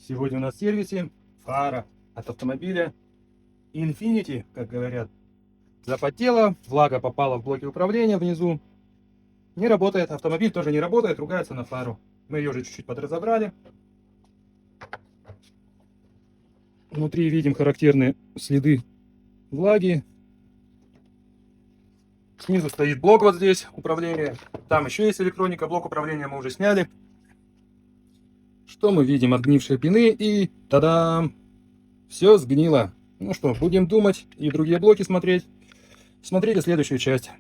Сегодня у нас в сервисе фара от автомобиля Infiniti, как говорят. Запотела, влага попала в блоки управления внизу. Не работает, автомобиль тоже не работает, ругается на фару. Мы ее уже чуть-чуть подразобрали. Внутри видим характерные следы влаги. Снизу стоит блок вот здесь управления. Там еще есть электроника, блок управления мы уже сняли. Что мы видим? Отгнившие пины и та-дам! Все сгнило. Ну что, будем думать и другие блоки смотреть. Смотрите следующую часть.